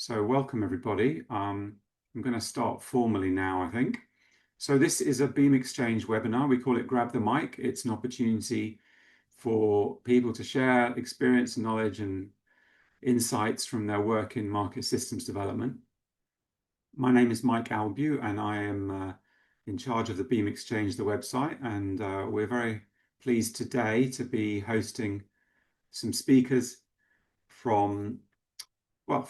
So welcome everybody. I'm going to start formally now, I think. So this is a Beam Exchange webinar. We call it Grab the Mic. It's an opportunity for people to share experience, knowledge, and insights from their work in market systems development. My name is Mike Albu, and I am in charge of the Beam Exchange, the website. And we're very pleased today to be hosting some speakers from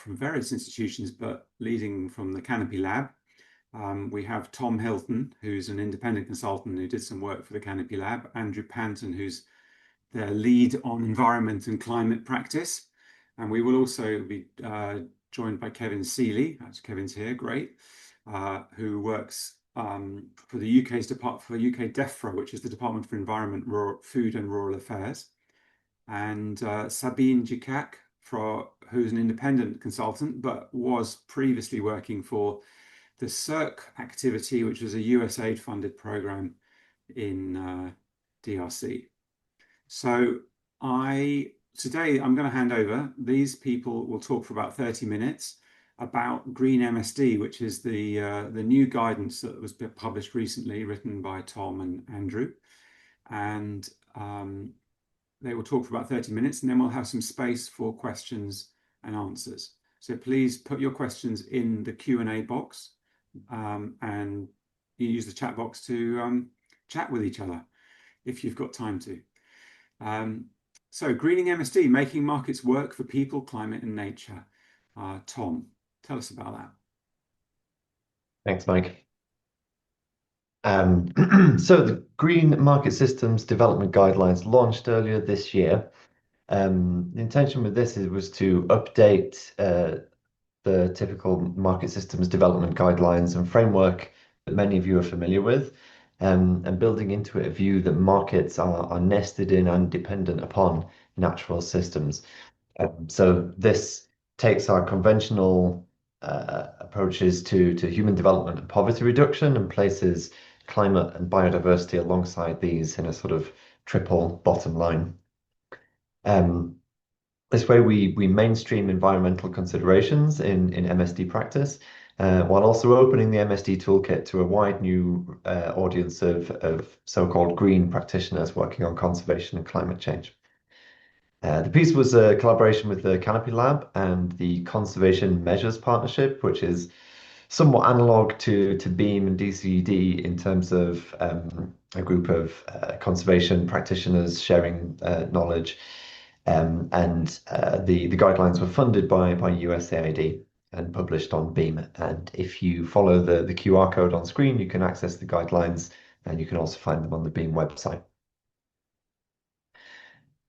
various institutions, but leading from the Canopy Lab. We have Tom Hilton, who's an independent consultant who did some work for the Canopy Lab, Andrew Panton, who's their lead on environment and climate practice. And we will also be joined by Kevin Seeley, that's Kevin's here, great, who works for the UK's for UK DEFRA, which is the Department for Environment, Food and Rural Affairs. And Sabine Jiekak, who's an independent consultant, but was previously working for the CEERC activity, which was a USAID funded program in DRC. So today I'm going to hand over. These people will talk for about 30 minutes about Green MSD, which is the new guidance that was published recently, written by Tom and Andrew. And they will talk for about 30 minutes, and then we'll have some space for questions and answers. So please put your questions in the Q&A box, and you use the chat box to chat with each other if you've got time to. So greening MSD, making markets work for people, climate and nature. Tom, tell us about that. Thanks, Mike. So the Green Market Systems Development Guidelines launched earlier this year. The intention with this was to update the typical market systems development guidelines and framework that many of you are familiar with, and building into it a view that markets are nested in and dependent upon natural systems. So this takes our conventional approaches to human development and poverty reduction and places climate and biodiversity alongside these in a sort of triple bottom line. This way we mainstream environmental considerations in MSD practice, while also opening the MSD toolkit to a wide new audience of so-called green practitioners working on conservation and climate change. The piece was a collaboration with the Canopy Lab and the Conservation Measures Partnership, which is somewhat analog to Beam and DCED in terms of a group of conservation practitioners sharing knowledge. And the guidelines were funded by USAID and published on Beam. And if you follow the QR code on screen, you can access the guidelines, and you can also find them on the Beam website.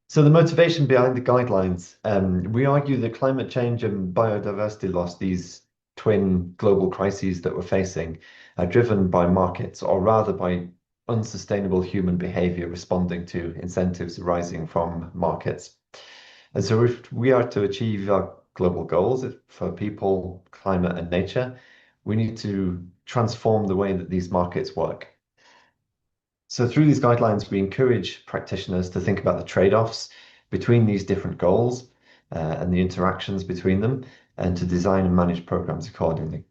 So the motivation behind the guidelines, we argue that climate change and biodiversity loss, these twin global crises that we're facing, are driven by markets, or rather by unsustainable human behavior responding to incentives arising from markets. And so if we are to achieve our global goals for people, climate and nature, we need to transform the way that these markets work. So through these guidelines, we encourage practitioners to think about the trade-offs between these different goals and the interactions between them, and to design and manage programs accordingly.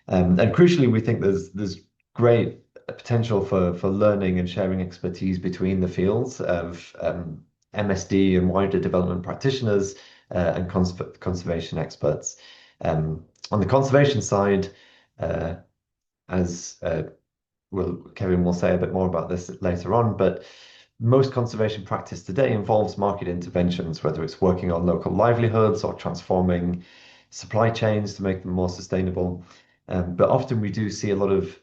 And crucially, we think there's great potential for learning and sharing expertise between the fields of MSD and wider development practitioners and conservation experts. On the conservation side, as Kevin will say a bit more about this later on, but most conservation practice today involves market interventions, whether it's working on local livelihoods or transforming supply chains to make them more sustainable. But often we do see a lot of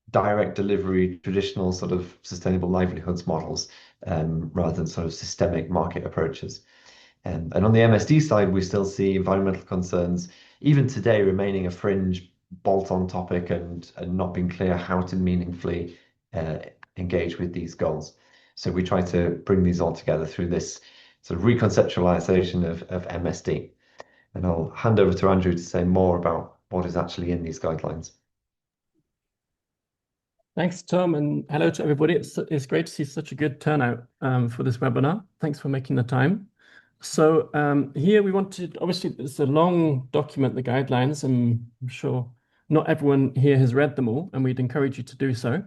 direct delivery, traditional sort of sustainable livelihoods models, rather than sort of systemic market approaches. And on the MSD side, we still see environmental concerns, even today, remaining a fringe bolt-on topic and not being clear how to meaningfully engage with these goals. So we try to bring these all together through this sort of reconceptualization of MSD. And I'll hand over to Andrew to say more about what is actually in these guidelines. Thanks, Tom, and hello to everybody. It's great to see such a good turnout for this webinar. Thanks for making the time. So here we wanted, obviously, it's a long document, the guidelines, and I'm sure not everyone here has read them all, and we'd encourage you to do so.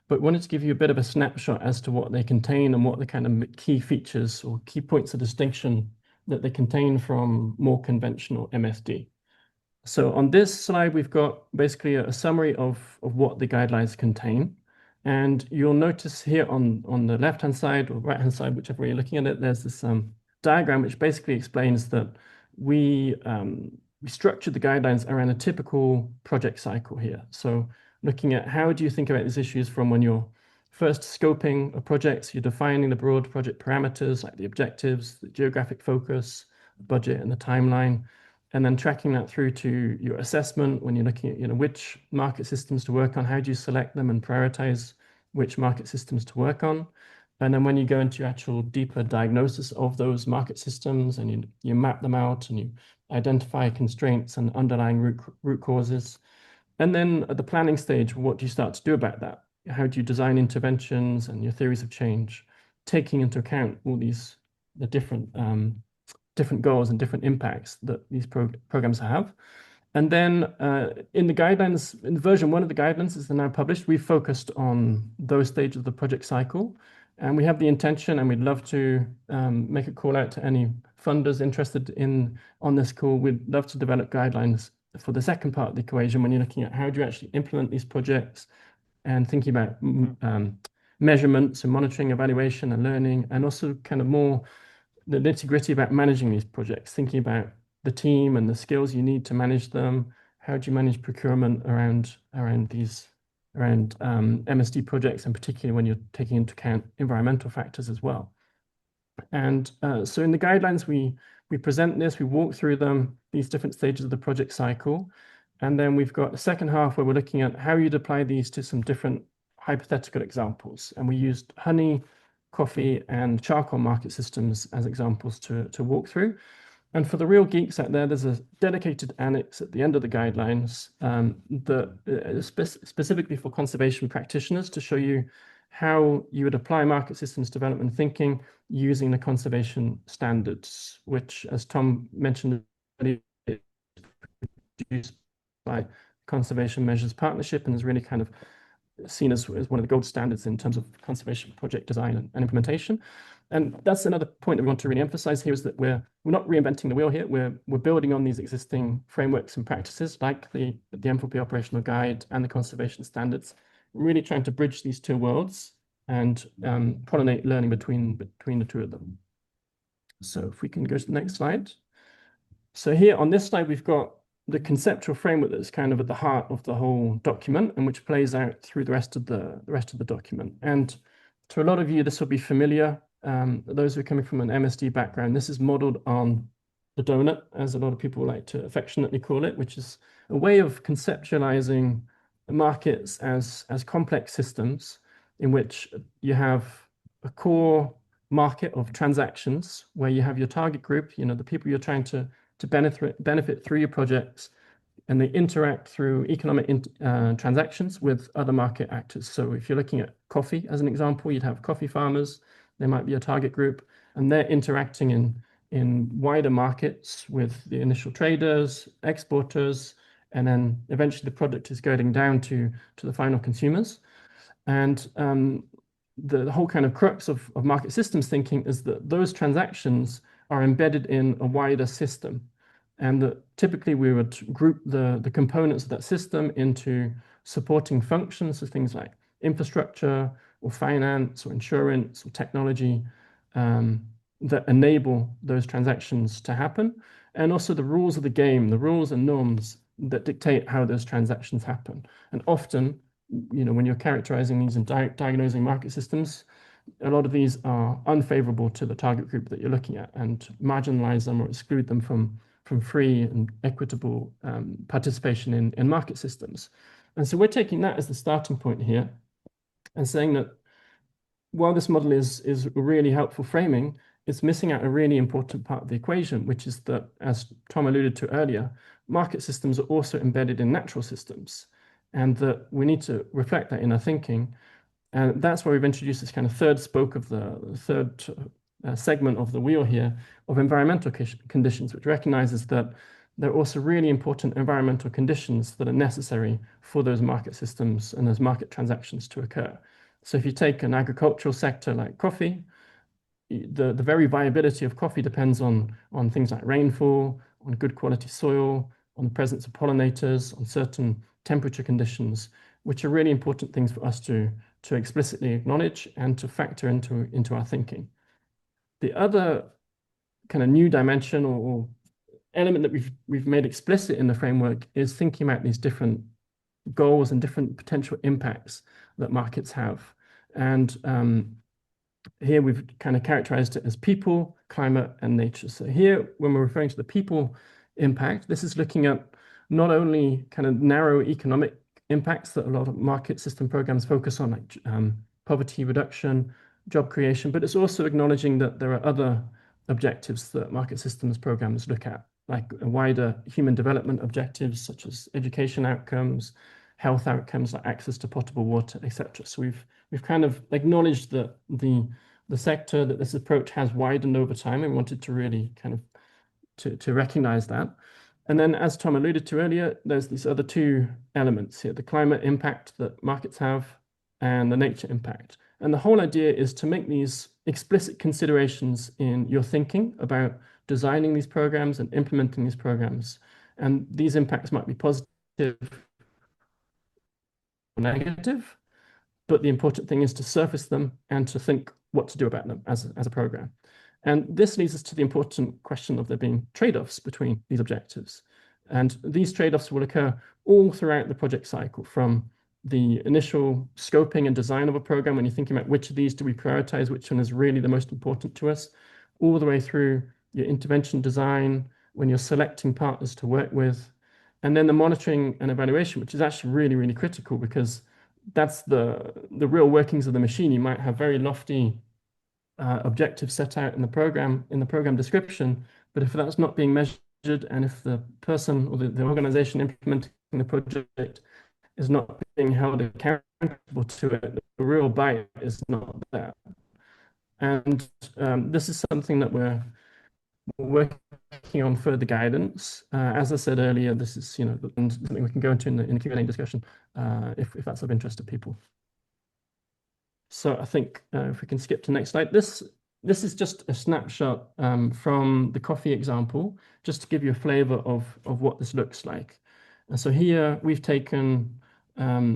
But wanted to give you a bit of a snapshot as to what they contain and what the kind of key features or key points of distinction that they contain from more conventional MSD. So on this slide, we've got basically a summary of what the guidelines contain. And you'll notice here on the left-hand side or right-hand side, whichever way you're looking at it, there's this diagram which basically explains that we structured the guidelines around a typical project cycle here. So looking at how do you think about these issues from when you're first scoping a project, so you're defining the broad project parameters like the objectives, the geographic focus, the budget, and the timeline, and then tracking that through to your assessment when you're looking at which market systems to work on, how do you select them and prioritize which market systems to work on. And then when you go into your actual deeper diagnosis of those market systems and you map them out and you identify constraints and underlying root causes. And then at the planning stage, what do you start to do about that? How do you design interventions and your theories of change, taking into account all these, the different goals and different impacts that these programs have. And then in the guidelines, in version 1 of the guidelines is now published, we've focused on those stages of the project cycle. And we have the intention, and we'd love to make a call out to any funders interested on this call. We'd love to develop guidelines for the second part of the equation when you're looking at how do you actually implement these projects and thinking about measurements and monitoring, evaluation and learning, and also kind of more the nitty-gritty about managing these projects, thinking about the team and the skills you need to manage them. How do you manage procurement around MSD projects, and particularly when you're taking into account environmental factors as well. And so in the guidelines, we present this, we walk through them, these different stages of the project cycle. And then we've got a second half where we're looking at how you'd apply these to some different hypothetical examples. And we used honey, coffee, and charcoal market systems as examples to walk through. And for the real geeks out there, there's a dedicated annex at the end of the guidelines specifically for conservation practitioners to show you how you would apply market systems development thinking using the conservation standards, which, as Tom mentioned, is produced by Conservation Measures Partnership and is really kind of seen as one of the gold standards in terms of conservation project design and implementation. And that's another point that we want to really emphasize here, is that we're not reinventing the wheel here. We're building on these existing frameworks and practices like the M4P operational guide and the conservation standards, really trying to bridge these two worlds and pollinate learning between the two of them. So if we can go to the next slide. So here on this slide, we've got the conceptual framework that's kind of at the heart of the whole document and which plays out through the rest of the document. And to a lot of you, this will be familiar. Those who are coming from an MSD background, this is modeled on the donut, as a lot of people like to affectionately call it, which is a way of conceptualizing markets as complex systems in which you have a core market of transactions where you have your target group, the people you're trying to benefit through your projects, and they interact through economic transactions with other market actors. So if you're looking at coffee as an example, you'd have coffee farmers, they might be a target group, and they're interacting in wider markets with the initial traders, exporters, and then eventually the product is going down to the final consumers. And the whole kind of crux of market systems thinking is that those transactions are embedded in a wider system. And that typically we would group the components of that system into supporting functions, so things like infrastructure or finance or insurance or technology that enable those transactions to happen. And also the rules of the game, the rules and norms that dictate how those transactions happen. And often, when you're characterizing these and diagnosing market systems, a lot of these are unfavorable to the target group that you're looking at and marginalize them or exclude them from free and equitable participation in market systems. And so we're taking that as the starting point here and saying that while this model is a really helpful framing, it's missing out a really important part of the equation, which is that, as Tom alluded to earlier, market systems are also embedded in natural systems, and that we need to reflect that in our thinking. And that's why we've introduced this kind of third spoke of the third segment of the wheel here of environmental conditions, which recognizes that there are also really important environmental conditions that are necessary for those market systems and those market transactions to occur. So if you take an agricultural sector like coffee, the very viability of coffee depends on things like rainfall, on good quality soil, on the presence of pollinators, on certain temperature conditions, which are really important things for us to explicitly acknowledge and to factor into our thinking. The other kind of new dimension or element that we've made explicit in the framework is thinking about these different goals and different potential impacts that markets have. And here we've kind of characterized it as people, climate, and nature. So here, when we're referring to the people impact, this is looking at not only kind of narrow economic impacts that a lot of market system programs focus on, like poverty reduction, job creation, but it's also acknowledging that there are other objectives that market systems programs look at, like wider human development objectives, such as education outcomes, health outcomes like access to potable water, etc. So we've kind of acknowledged that the sector, that this approach has widened over time, and wanted to really kind of to recognize that. And then, as Tom alluded to earlier, there's these other two elements here, the climate impact that markets have and the nature impact. And the whole idea is to make these explicit considerations in your thinking about designing these programs and implementing these programs. And these impacts might be positive or negative, but the important thing is to surface them and to think what to do about them as a program. And this leads us to the important question of there being trade-offs between these objectives. And these trade-offs will occur all throughout the project cycle, from the initial scoping and design of a program, when you're thinking about which of these do we prioritize, which one is really the most important to us, all the way through your intervention design, when you're selecting partners to work with, and then the monitoring and evaluation, which is actually really, really critical, because that's the real workings of the machine. You might have very lofty objectives set out in the program description, but if that's not being measured, and if the person or the organization implementing the project is not being held accountable to it, the real bite is not there. And this is something that we're working on further guidance. As I said earlier, this is something we can go into in the Q&A discussion if that's of interest to people. So I think if we can skip to the next slide. This is just a snapshot from the coffee example, just to give you a flavor of what this looks like. And so here we've taken,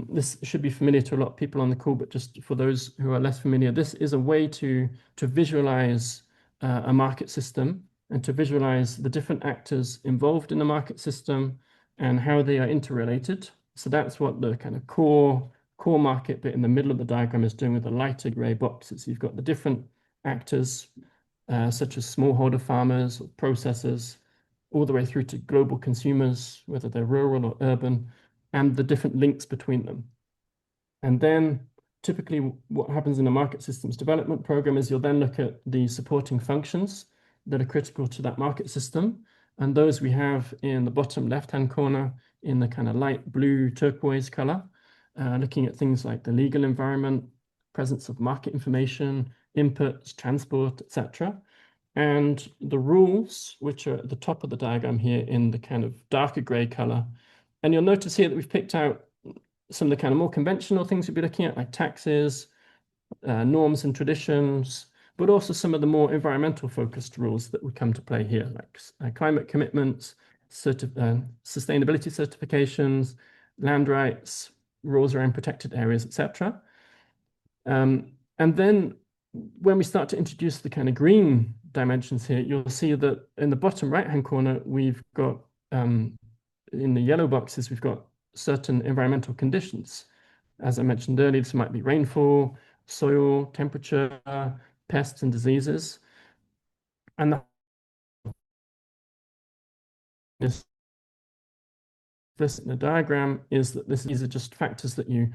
this should be familiar to a lot of people on the call, but just for those who are less familiar, this is a way to visualize a market system and to visualize the different actors involved in the market system and how they are interrelated. So that's what the kind of core market bit in the middle of the diagram is doing with the lighter gray boxes. You've got the different actors, such as smallholder farmers or processors, all the way through to global consumers, whether they're rural or urban, and the different links between them. And then typically what happens in a market systems development program is you'll then look at the supporting functions that are critical to that market system. And those we have in the bottom left-hand corner in the kind of light blue turquoise color, looking at things like the legal environment, presence of market information, inputs, transport, etc. And the rules, which are at the top of the diagram here in the kind of darker gray color. And you'll notice here that we've picked out some of the kind of more conventional things we'll be looking at, like taxes, norms and traditions, but also some of the more environmental focused rules that would come to play here, like climate commitments, sustainability certifications, land rights, rules around protected areas, etc. And then when we start to introduce the kind of green dimensions here, you'll see that in the bottom right-hand corner, we've got, in the yellow boxes, we've got certain environmental conditions. As I mentioned earlier, this might be rainfall, soil, temperature, pests and diseases. And this in the diagram is that these are just factors that you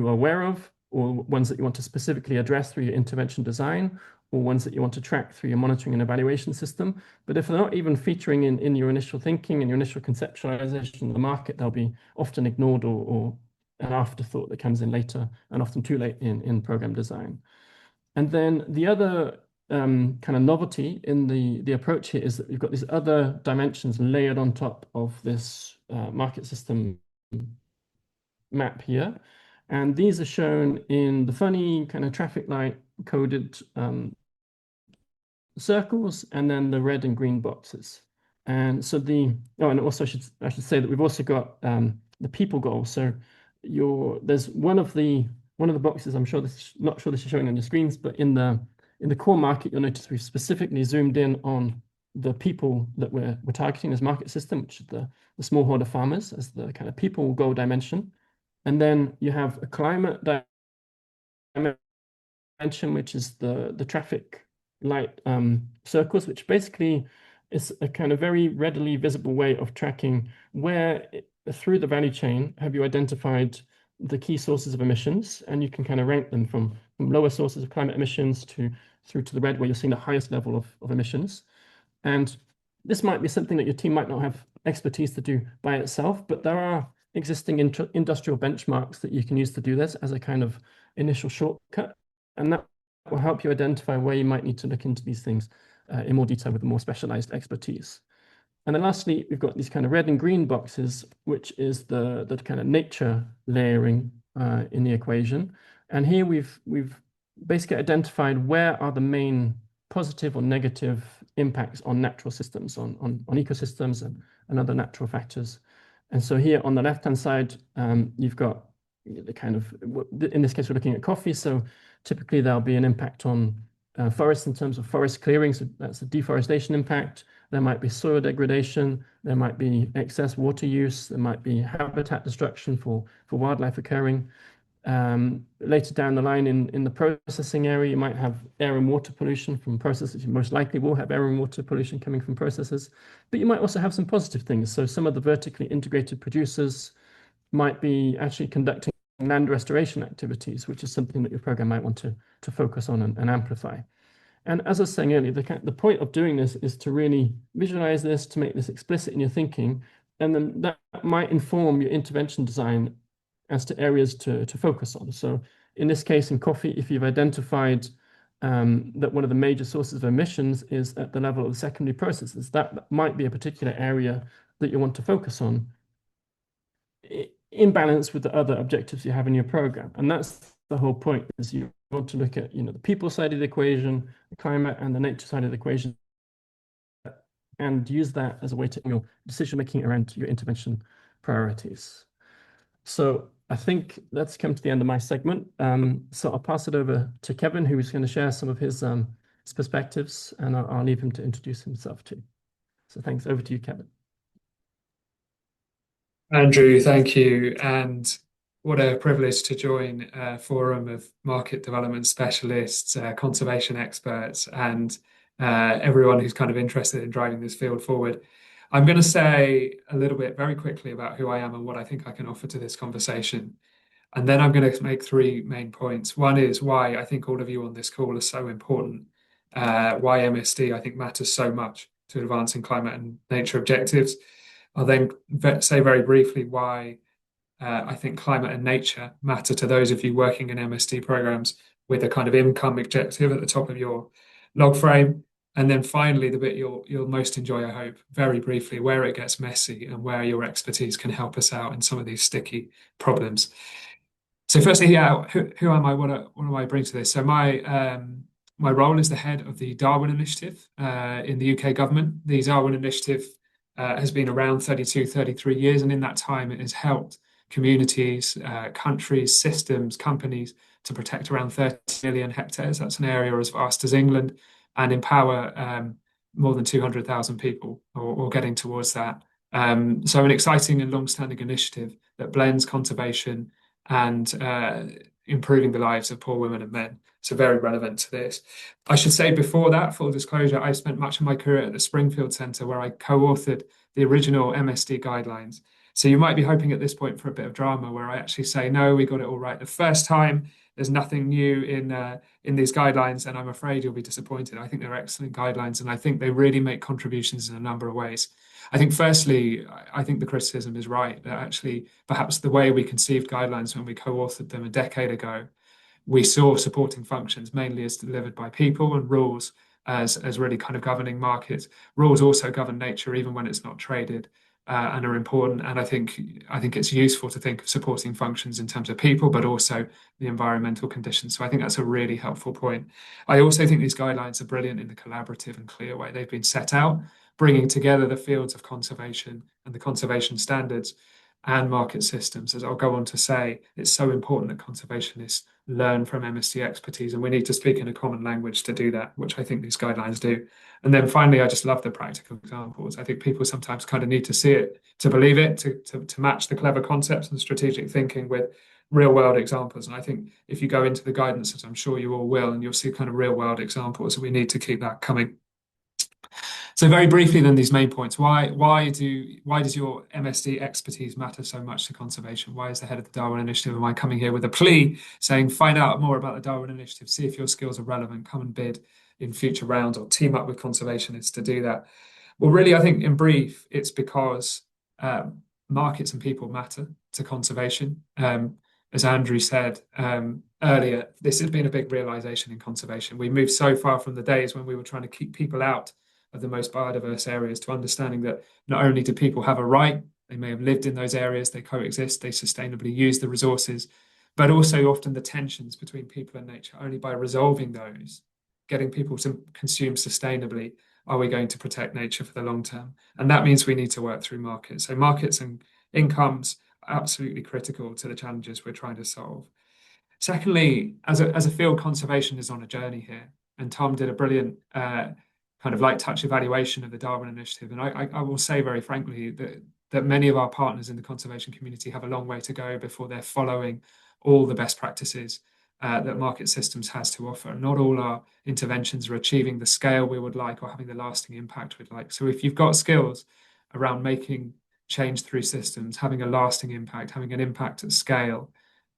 are aware of, or ones that you want to specifically address through your intervention design, or ones that you want to track through your monitoring and evaluation system. But if they're not even featuring in your initial thinking and your initial conceptualization of the market, they'll be often ignored or an afterthought that comes in later, and often too late in program design. And then the other kind of novelty in the approach here is that we've got these other dimensions layered on top of this market system map here. And these are shown in the funny kind of traffic light coded circles and then the red and green boxes. And so and also I should say that we've also got the people goal. So there's one of the boxes, I'm sure not sure this is showing on your screens, but in the core market, you'll notice we've specifically zoomed in on the people that we're targeting as market system, which is the smallholder farmers as the kind of people goal dimension. And then you have a climate dimension, which is the traffic light circles, which basically is a kind of very readily visible way of tracking where through the value chain have you identified the key sources of emissions, and you can kind of rank them from lower sources of climate emissions through to the red, where you're seeing the highest level of emissions. And this might be something that your team might not have expertise to do by itself, but there are existing industrial benchmarks that you can use to do this as a kind of initial shortcut, and that will help you identify where you might need to look into these things in more detail with more specialized expertise. And then lastly, we've got these kind of red and green boxes, which is the kind of nature layering in the equation. And here we've basically identified where are the main positive or negative impacts on natural systems, on ecosystems and other natural factors. And so here on the left-hand side, you've got the kind of, in this case, we're looking at coffee. So typically there'll be an impact on forests in terms of forest clearing. So that's a deforestation impact. There might be soil degradation. There might be excess water use. There might be habitat destruction for wildlife occurring. Later down the line in the processing area, you might have air and water pollution from processes. You most likely will have air and water pollution coming from processes, but you might also have some positive things. So some of the vertically integrated producers might be actually conducting land restoration activities, which is something that your program might want to focus on and amplify. And as I was saying earlier, the point of doing this is to really visualize this, to make this explicit in your thinking, and then that might inform your intervention design as to areas to focus on. So in this case, in coffee, if you've identified that one of the major sources of emissions is at the level of the secondary processes, that might be a particular area that you want to focus on in balance with the other objectives you have in your program. And that's the whole point, is you want to look at the people side of the equation, the climate and the nature side of the equation, and use that as a way to your decision making around your intervention priorities. So I think that's come to the end of my segment. So I'll pass it over to Kevin, who's going to share some of his perspectives, and I'll leave him to introduce himself too. So thanks. Over to you, Kevin. Andrew, thank you. And what a privilege to join a forum of market development specialists, conservation experts, and everyone who's kind of interested in driving this field forward. I'm going to say a little bit very quickly about who I am and what I think I can offer to this conversation. And then I'm going to make three main points. One is why I think all of you on this call are so important, why MSD I think matters so much to advancing climate and nature objectives. I'll then say very briefly why I think climate and nature matter to those of you working in MSD programs with a kind of income objective at the top of your log frame. And then finally, the bit you'll most enjoy, I hope, very briefly, where it gets messy and where your expertise can help us out in some of these sticky problems. So firstly, who am I? What do I bring to this? So my role is the head of the Darwin Initiative in the UK government. The Darwin Initiative has been around 33 years, and in that time it has helped communities, countries, systems, companies to protect around 30 million hectares. That's an area as vast as England, and empower more than 200,000 people, or getting towards that. So an exciting and long-standing initiative that blends conservation and improving the lives of poor women and men. So very relevant to this. I should say before that, full disclosure, I spent much of my career at the Springfield Centre, where I co-authored the original MSD guidelines. So you might be hoping at this point for a bit of drama, where I actually say, no, we got it all right the first time. There's nothing new in these guidelines, and I'm afraid you'll be disappointed. I think they're excellent guidelines, and I think they really make contributions in a number of ways. I think firstly, I think the criticism is right, that actually perhaps the way we conceived guidelines when we co-authored them a decade ago we saw supporting functions mainly as delivered by people, and rules as really kind of governing markets. Rules also govern nature even when it's not traded, and are important. And I think it's useful to think of supporting functions in terms of people, but also the environmental conditions. So I think that's a really helpful point. I also think these guidelines are brilliant in the collaborative and clear way they've been set out, bringing together the fields of conservation and the conservation standards and market systems. As I'll go on to say, it's so important that conservationists learn from MSD expertise, and we need to speak in a common language to do that, which I think these guidelines do. And then finally, I just love the practical examples. I think people sometimes kind of need to see it to believe it, to match the clever concepts and strategic thinking with real world examples. And I think if you go into the guidance, as I'm sure you all will, and you'll see kind of real world examples, we need to keep that coming. So very briefly, then, these main points. Why does your MSD expertise matter so much to conservation? Why, as the head of the Darwin Initiative, am I coming here with a plea saying, find out more about the Darwin Initiative, see if your skills are relevant, come and bid in future rounds or team up with conservationists to do that? Well, really, I think in brief, it's because markets and people matter to conservation. As Andrew said earlier, this has been a big realization in conservation. We moved so far from the days when we were trying to keep people out of the most biodiverse areas to understanding that not only do people have a right, they may have lived in those areas, they coexist, they sustainably use the resources, but also often the tensions between people and nature. Only by resolving those, getting people to consume sustainably, are we going to protect nature for the long term. And that means we need to work through markets. So markets and incomes are absolutely critical to the challenges we're trying to solve. Secondly, as a field, conservation is on a journey here. And Tom did a brilliant kind of light touch evaluation of the Darwin Initiative. And I will say very frankly that many of our partners in the conservation community have a long way to go before they're following all the best practices that market systems has to offer. Not all our interventions are achieving the scale we would like or having the lasting impact we'd like. So if you've got skills around making change through systems, having a lasting impact, having an impact at scale,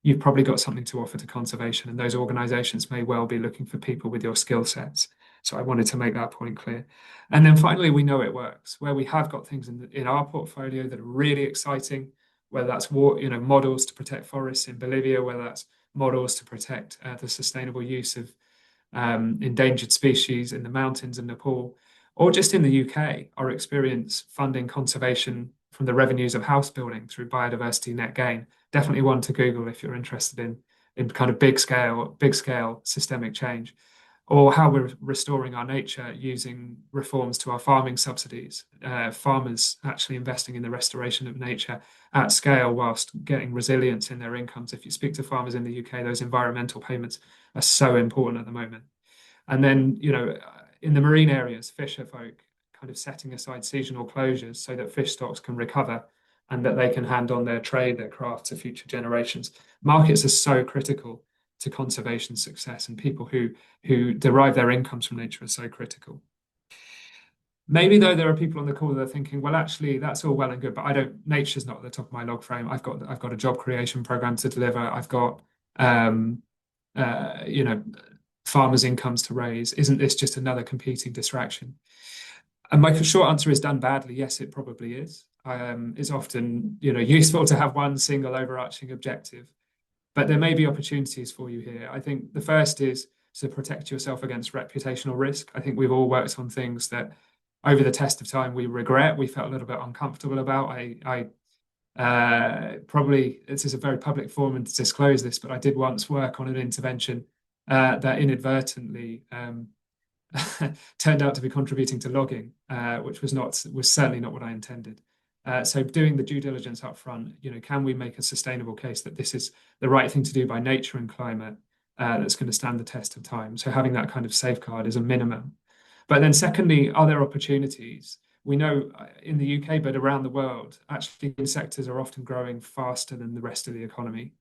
you've probably got something to offer to conservation. And those organizations may well be looking for people with your skill sets. So I wanted to make that point clear. And then finally, we know it works. Where we have got things in our portfolio that are really exciting, whether that's models to protect forests in Bolivia, whether that's models to protect the sustainable use of endangered species in the mountains in Nepal, or just in the UK, our experience funding conservation from the revenues of house building through biodiversity net gain. Definitely one to Google if you're interested in kind of big scale systemic change. Or how we're restoring our nature using reforms to our farming subsidies, farmers actually investing in the restoration of nature at scale whilst getting resilience in their incomes. If you speak to farmers in the UK, those environmental payments are so important at the moment. And then, in the marine areas, fisher folk kind of setting aside seasonal closures so that fish stocks can recover and that they can hand on their trade, their craft to future generations. Markets are so critical to conservation success, and people who derive their incomes from nature are so critical. Maybe though there are people on the call that are thinking, well, actually that's all well and good, but nature's not at the top of my log frame. I've got a job creation program to deliver. I've got farmers' incomes to raise. Isn't this just another competing distraction? And my short answer is, done badly, yes, it probably is. It's often useful to have one single overarching objective. But there may be opportunities for you here. I think the first is to protect yourself against reputational risk. I think we've all worked on things that over the test of time we regret, we felt a little bit uncomfortable about. I probably, this is a very public forum and to disclose this, but I did once work on an intervention that inadvertently turned out to be contributing to logging, which was certainly not what I intended. So doing the due diligence up front, can we make a sustainable case that this is the right thing to do by nature and climate that's going to stand the test of time? So having that kind of safeguard is a minimum. But then secondly, are there opportunities? We know in the UK, but around the world, actually sectors are often growing faster than the rest of the economy.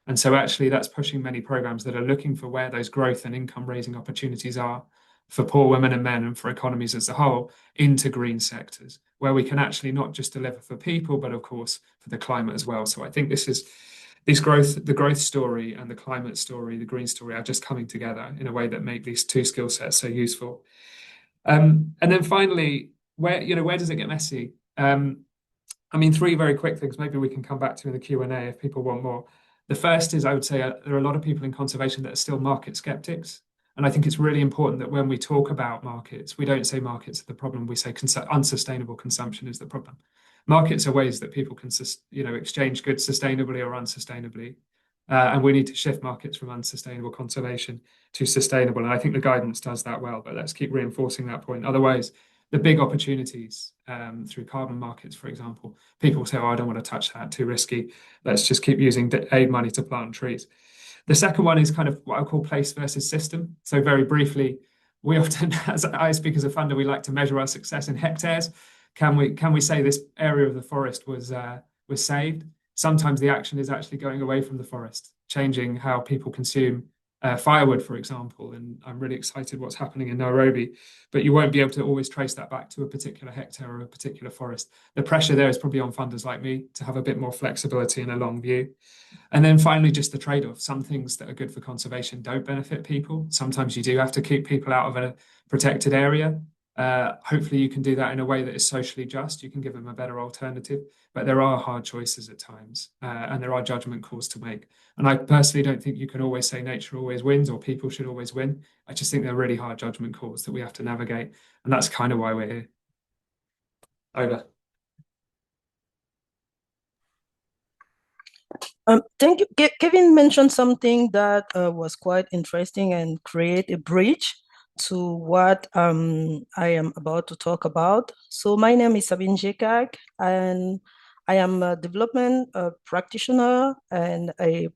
And so actually that's pushing many programs that are looking for where those growth and income raising opportunities are for poor women and men and for economies as a whole into green sectors, where we can actually not just deliver for people, but of course for the climate as well. So I think the growth story and the climate story, the green story are just coming together in a way that make these two skill sets so useful. And then finally, where does it get messy? Three very quick things. Maybe we can come back to in the Q&A if people want more. The first is, I would say, there are a lot of people in conservation that are still market skeptics. And I think it's really important that when we talk about markets, we don't say markets are the problem, we say unsustainable consumption is the problem. Markets are ways that people can exchange goods sustainably or unsustainably. And we need to shift markets from unsustainable conservation to sustainable. And I think the guidance does that well, but let's keep reinforcing that point. Otherwise, the big opportunities through carbon markets, for example, people say, oh, I don't want to touch that, too risky. Let's just keep using aid money to plant trees. The second one is kind of what I call place versus system. So very briefly, we often, as I speak as a funder, we like to measure our success in hectares. Can we say this area of the forest was saved? Sometimes the action is actually going away from the forest, changing how people consume firewood, for example. And I'm really excited what's happening in Nairobi, but you won't be able to always trace that back to a particular hectare or a particular forest. The pressure there is probably on funders like me to have a bit more flexibility and a long view. And then finally, just the trade-off. Some things that are good for conservation don't benefit people. Sometimes you do have to keep people out of a protected area. Hopefully you can do that in a way that is socially just. You can give them a better alternative, but there are hard choices at times, and there are judgment calls to make. And I personally don't think you can always say nature always wins or people should always win. I just think they're really hard judgment calls that we have to navigate. And that's kind of why we're here. Over. Thank you. Kevin mentioned something that was quite interesting and create a bridge to what I am about to talk about. So my name is Sabine Jiekak, and I am a development practitioner and a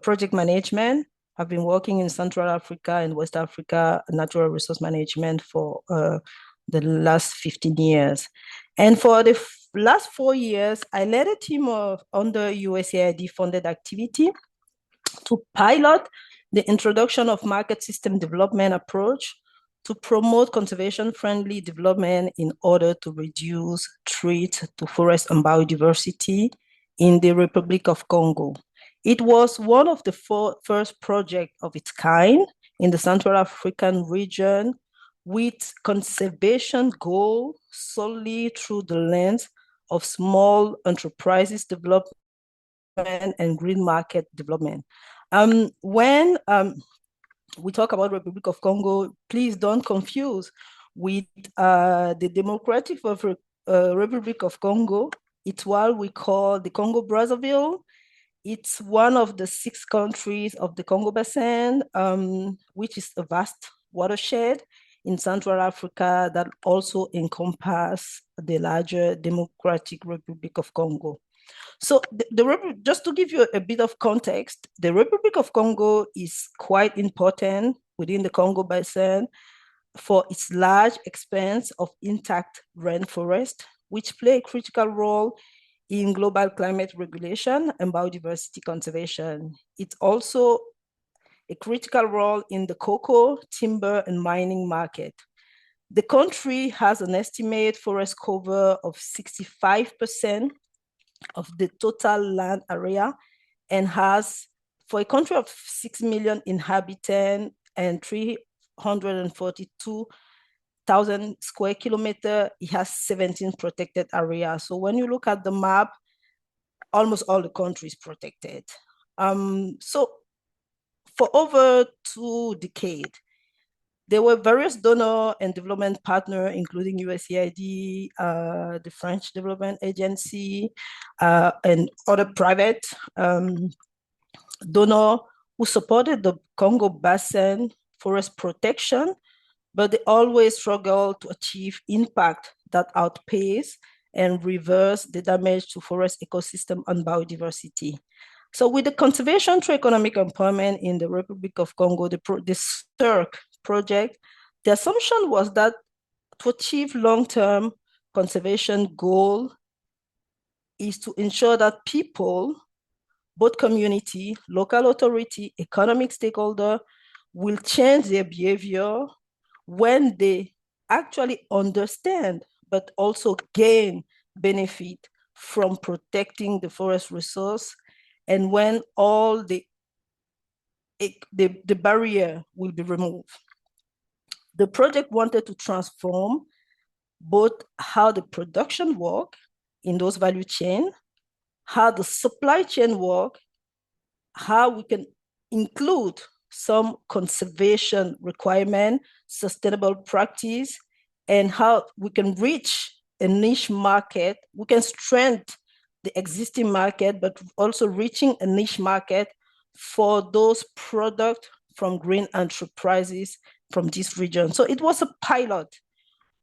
project management. I've been working in Central Africa and West Africa natural resource management for the last 15 years. And for the last 4 years, I led a team of under USAID funded activity to pilot the introduction of market system development approach to promote conservation-friendly development in order to reduce threat to forest and biodiversity in the Republic of Congo. It was one of the first projects of its kind in the Central African region with conservation goal solely through the lens of small enterprises development and green market development. When we talk about Republic of Congo, please don't confuse with the Democratic Republic of Congo. It's what we call the Congo Brazzaville. It's one of the 6 countries of the Congo Basin, which is a vast watershed in Central Africa that also encompass the larger Democratic Republic of Congo. So just to give you a bit of context, the Republic of Congo is quite important within the Congo Basin for its large expanse of intact rainforest, which play a critical role in global climate regulation and biodiversity conservation. It's also a critical role in the cocoa, timber, and mining market. The country has an estimated forest cover of 65% of the total land area and has, for a country of 6 million inhabitants and 342,000 square kilometers, it has 17 protected areas. So when you look at the map, almost all the country is protected. So for over 2 decades, there were various donor and development partners, including USAID, the French Development Agency, and other private donors who supported the Congo Basin forest protection, but they always struggle to achieve impact that outpace and reverse the damage to forest ecosystem and biodiversity. So with the conservation through economic empowerment in the Republic of Congo, the CEERC project, the assumption was that to achieve long-term conservation goal is to ensure that people, both community, local authority, economic stakeholder, will change their behavior when they actually understand, but also gain benefit from protecting the forest resource, and when all the barrier will be removed. The project wanted to transform both how the production work in those value chain, how the supply chain work, how we can include some conservation requirement, sustainable practice, and how we can reach a niche market. We can strengthen the existing market, but also reaching a niche market for those products from green enterprises from this region. So it was a pilot.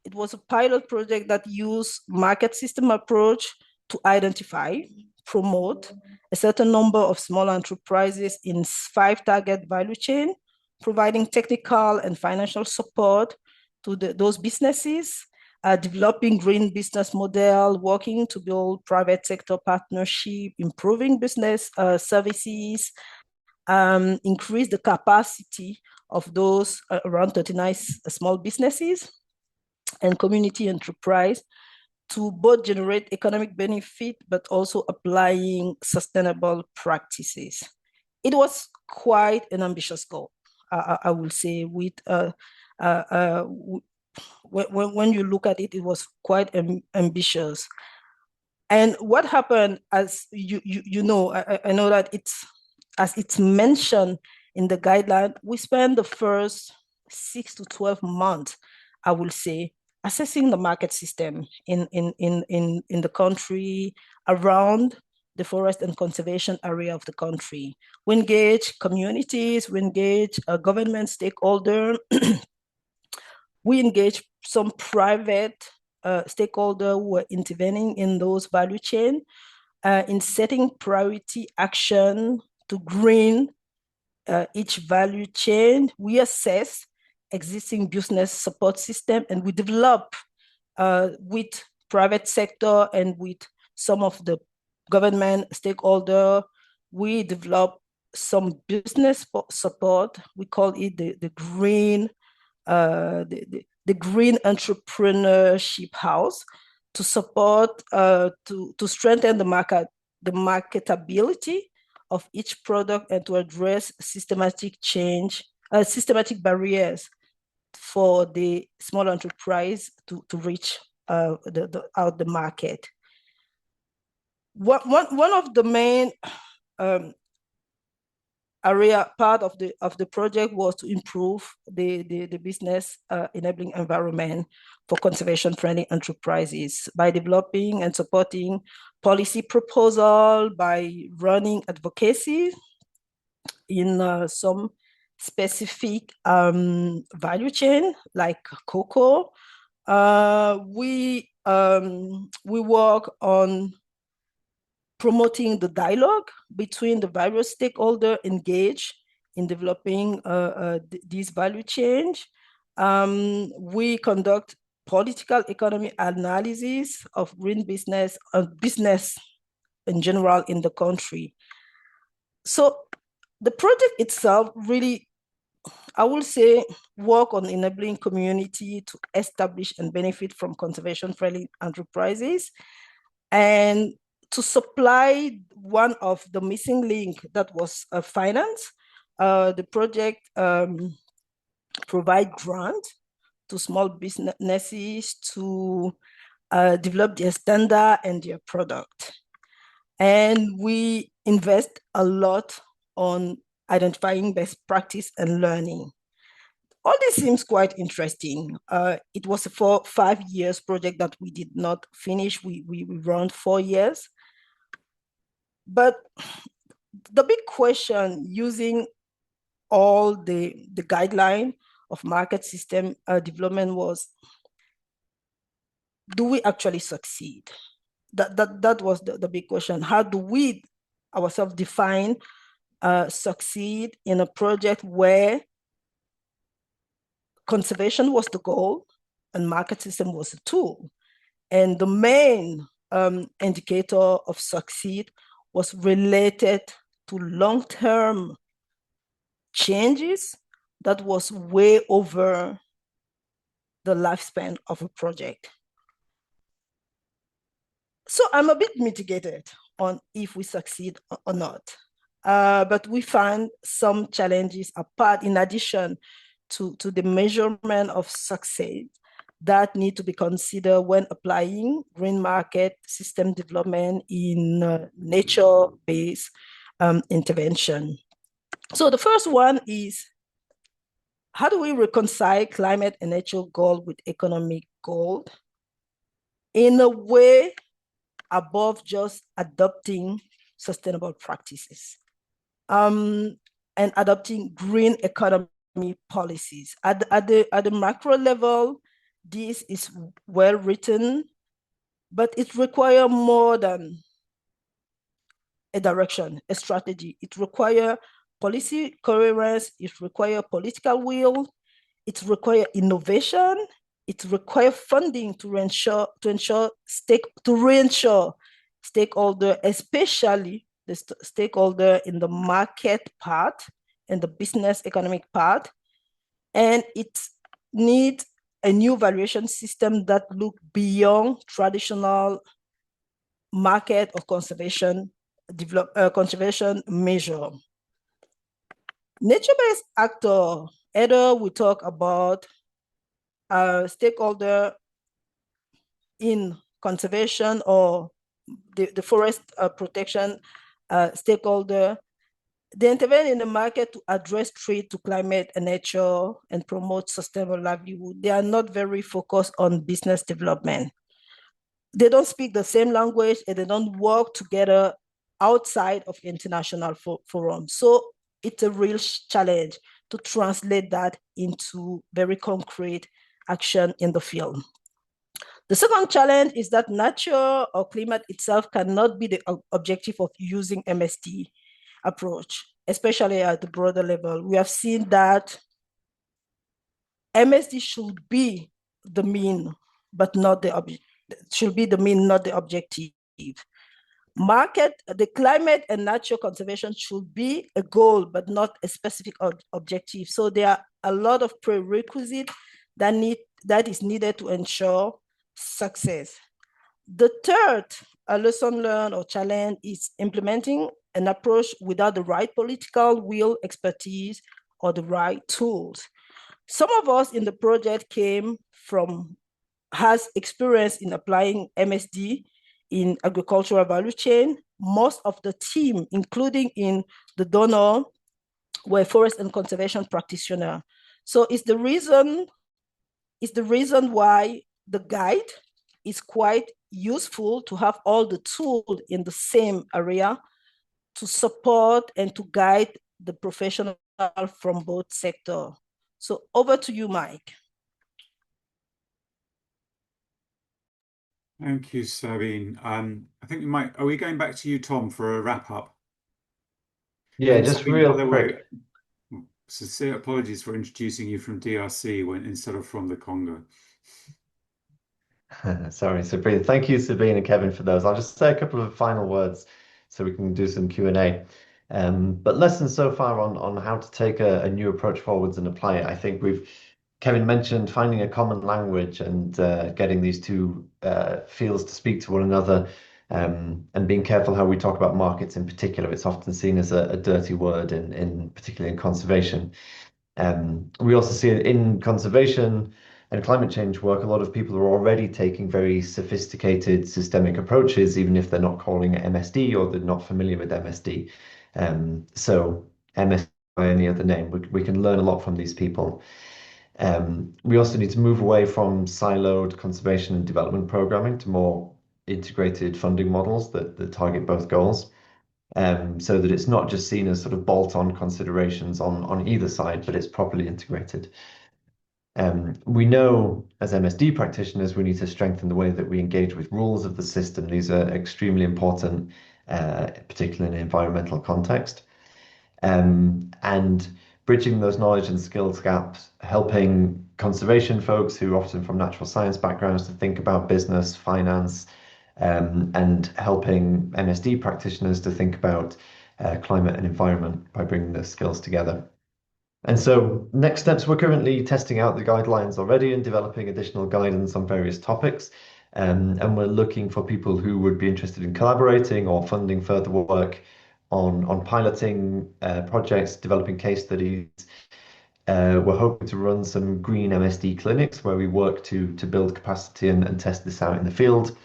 It was a pilot project that used market system approach to identify, promote a certain number of small enterprises in 5 target value chain, providing technical and financial support to those businesses, developing green business model, working to build private sector partnership, improving business services, increase the capacity of those around 39 small businesses and community enterprise to both generate economic benefit, but also applying sustainable practices. It was quite an ambitious goal, I will say. When you look at it, it was quite ambitious. And what happened, as you know, I know that as it's mentioned in the guideline, we spent the first 6 to 12 months, I will say, assessing the market system in the country around the forest and conservation area of the country. We engage communities, we engage government stakeholders, we engage some private stakeholders who were intervening in those value chain in setting priority action to green each value chain. We assess existing business support system, and we develop with private sector and with some of the government stakeholder, we develop some business support. We call it the green entrepreneurship house, to support to strengthen the marketability of each product and to address systematic barriers for the small enterprise to reach the market. One of the main part of the project was to improve the business enabling environment for conservation-friendly enterprises by developing and supporting policy proposal, by running advocacy in some specific value chain like cocoa. We work on promoting the dialogue between the various stakeholders engaged in developing this value chain. We conduct political economy analysis of green business in general in the country. So the project itself really, I will say, work on enabling community to establish and benefit from conservation-friendly enterprises, and to supply one of the missing link that was finance. The project provide grant to small businesses to develop their standard and their product. And we invest a lot on identifying best practice and learning. All this seems quite interesting. It was a 5 years project that we did not finish. We run 4 years. But the big question using all the guideline of market system development was, do we actually succeed? That was the big question. How do we ourselves define succeed in a project where conservation was the goal and market system was the tool? And the main indicator of succeed was related to long-term changes that was way over the lifespan of a project. So I'm a bit mitigated on if we succeed or not. But we find some challenges apart, in addition to the measurement of success, that need to be considered when applying green market system development in nature-based intervention. So the first one is, how do we reconcile climate and nature goal with economic goal in a way above just adopting sustainable practices and adopting green economy policies? At the macro level, this is well written, but it requires more than a direction, a strategy. It requires policy coherence, it requires political will, it requires innovation, it requires funding to reinsure stakeholder, especially the stakeholder in the market part and the business economic part. And it needs a new valuation system that look beyond traditional market or conservation measure. Nature-based actor, either we talk about stakeholder in conservation or the forest protection stakeholder, they intervene in the market to address threat to climate and nature and promote sustainable livelihood. They are not very focused on business development. They don't speak the same language and they don't work together outside of international forums. So it's a real challenge to translate that into very concrete action in the field. The second challenge is that nature or climate itself cannot be the objective of using MSD approach, especially at the broader level. We have seen that MSD should be the mean, but not the objective. Should be the mean, not the objective. The climate and nature conservation should be a goal, but not a specific objective. So there are a lot of prerequisites that is needed to ensure success. The third lesson learned or challenge is implementing an approach without the right political will, expertise, or the right tools. Some of us in the project has experience in applying MSD in agricultural value chain. Most of the team, including in the donor, were forest and conservation practitioners. So it's the reason why the guide is quite useful to have all the tools in the same area to support and to guide the professional from both sectors. So over to you, Mike. Thank you, Sabine. I think are we going back to you, Tom, for a wrap up? Yeah, just Sabine, real by the quick. way, sincere apologies for introducing you from DRC instead of from the Congo. Sorry, Sabine. Thank you, Sabine and Kevin, for those. I'll just say a couple of final words so we can do some Q&A. But lessons so far on how to take a new approach forwards and apply it. I think Kevin mentioned finding a common language and getting these two fields to speak to one another, and being careful how we talk about markets in particular. It's often seen as a dirty word, particularly in conservation. We also see it in conservation and climate change work. A lot of people are already taking very sophisticated systemic approaches, even if they're not calling it MSD or they're not familiar with MSD. So MSD by any other name, we can learn a lot from these people. We also need to move away from siloed conservation and development programming to more integrated funding models that target both goals, so that it's not just seen as sort of bolt-on considerations on either side, but it's properly integrated. We know as MSD practitioners, we need to strengthen the way that we engage with rules of the system. These are extremely important, particularly in an environmental context. And bridging those knowledge and skills gaps, helping conservation folks who are often from natural science backgrounds to think about business, finance, and helping MSD practitioners to think about climate and environment by bringing those skills together. And so next steps, we're currently testing out the guidelines already and developing additional guidance on various topics. And we're looking for people who would be interested in collaborating or funding further work on piloting projects, developing case studies. We're hoping to run some green MSD clinics where we work to build capacity and test this out in the field,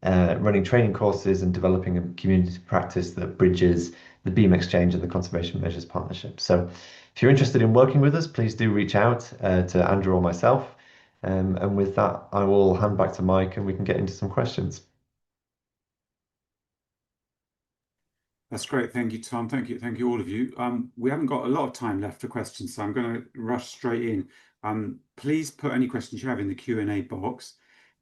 running training courses and developing a community practice that bridges the Beam Exchange and the Conservation Measures Partnership. So if you're interested in working with us, please do reach out to Andrew or myself. And with that, I will hand back to Mike and we can get into some questions. That's great. Thank you, Tom. Thank you, all of you. We haven't got a lot of time left for questions, so I'm going to rush straight in. Please put any questions you have in the Q&A box.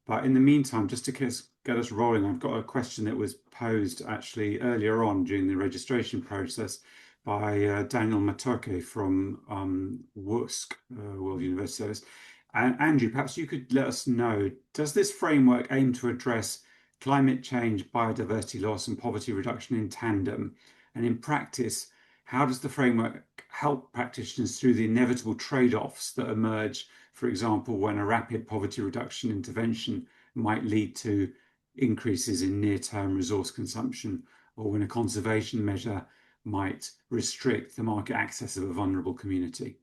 But in the meantime, just to get us rolling, I've got a question that was posed actually earlier on during the registration process by Daniel Matoke from WUSC, World University Service. And Andrew, perhaps you could let us know, does this framework aim to address climate change, biodiversity loss, and poverty reduction in tandem? And in practice, how does the framework help practitioners through the inevitable trade-offs that emerge, for example, when a rapid poverty reduction intervention might lead to increases in near-term resource consumption, or when a conservation measure might restrict the market access of a vulnerable community?